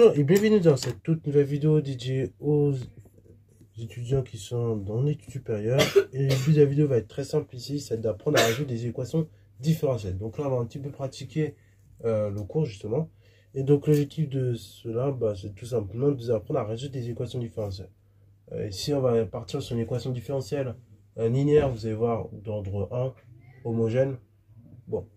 Bonjour et bienvenue dans cette toute nouvelle vidéo dédiée aux étudiants qui sont dans l'étude supérieure. Et le but de la vidéo va être très simple ici, c'est d'apprendre à résoudre des équations différentielles. Donc là, on va un petit peu pratiquer le cours justement. Et donc l'objectif de cela, c'est tout simplement de vous apprendre à résoudre des équations différentielles. Ici, on va partir sur une équation différentielle linéaire, vous allez voir, d'ordre 1, homogène. Bon,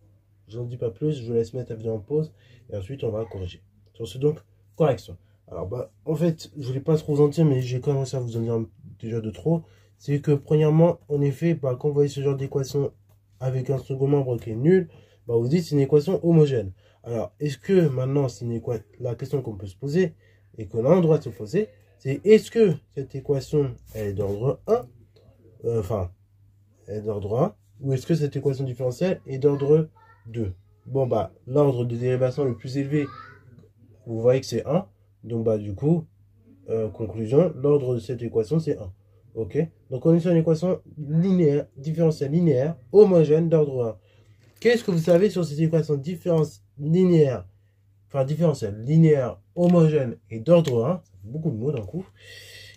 je n'en dis pas plus, je vous laisse mettre la vidéo en pause et ensuite on va corriger. Sur ce donc, correction. Alors en fait, je voulais pas trop vous en dire, mais j'ai commencé à vous en dire déjà de trop. C'est que premièrement, en effet, quand vous voyez ce genre d'équation avec un second membre qui est nul, vous dites c'est une équation homogène. Alors, est-ce que maintenant, c'est la question qu'on peut se poser et qu'on a le droit de se poser, c'est est-ce que cette équation elle est d'ordre 1, elle est d'ordre 1, ou est-ce que cette équation différentielle est d'ordre 2? Bon, l'ordre de dérivation le plus élevé, vous voyez que c'est 1. Donc, du coup, conclusion, l'ordre de cette équation, c'est 1. OK? Donc, on est sur une équation linéaire, différentielle linéaire, homogène d'ordre 1. Qu'est-ce que vous savez sur cette équation différentielle, linéaire, homogène et d'ordre 1? Ça fait beaucoup de mots d'un coup.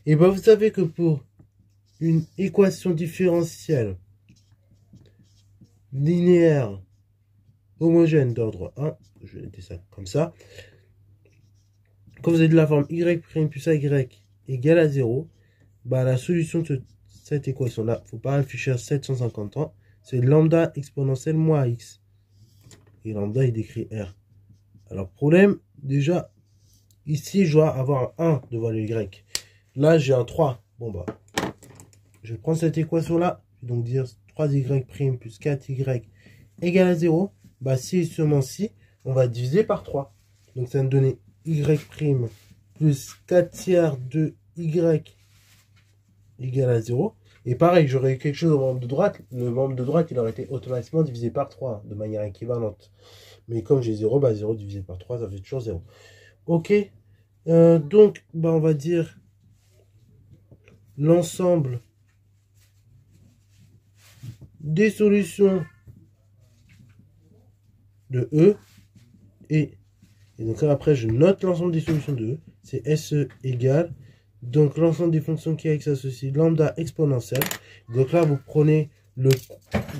Et vous savez que pour une équation différentielle linéaire, homogène d'ordre 1, je vais noter ça comme ça. Quand vous avez de la forme y' plus ay égale à 0, la solution de cette équation-là, il ne faut pas réfléchir 750 ans, c'est lambda exponentielle moins x. Et lambda, il décrit r. Alors, problème, déjà, ici, je dois avoir un 1 devant le y. Là, j'ai un 3. Je vais prendre cette équation-là, je vais donc dire 3y' plus 4y égale à 0. Si et seulement si, on va diviser par 3. Donc, ça va me donner y' plus 4 tiers de y égale à 0. Et pareil, j'aurais eu quelque chose au membre de droite. Le membre de droite, il aurait été automatiquement divisé par 3 de manière équivalente. Mais comme j'ai 0, 0 divisé par 3, ça fait toujours 0. OK. Donc, on va dire l'ensemble des solutions de E et donc là, après, je note l'ensemble des solutions de E. C'est SE égale. Donc, l'ensemble des fonctions qui s'associent, lambda exponentielle. Donc là, vous prenez le...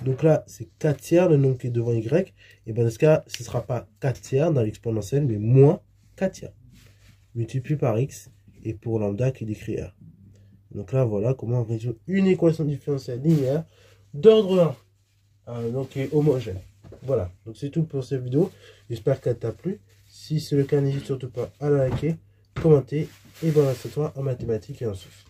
Donc là, c'est 4 tiers, le nombre qui est devant Y. Et dans ce cas, ce ne sera pas 4 tiers dans l'exponentielle, mais moins 4 tiers. Multiplié par X. Et pour lambda qui décrit R. Donc là, voilà comment on résout une équation différentielle linéaire d'ordre 1. Donc, qui est homogène. Voilà. Donc, c'est tout pour cette vidéo. J'espère qu'elle t'a plu. Si c'est le cas, n'hésite surtout pas à la liker, commenter et bon reste à toi en mathématiques et en sciences.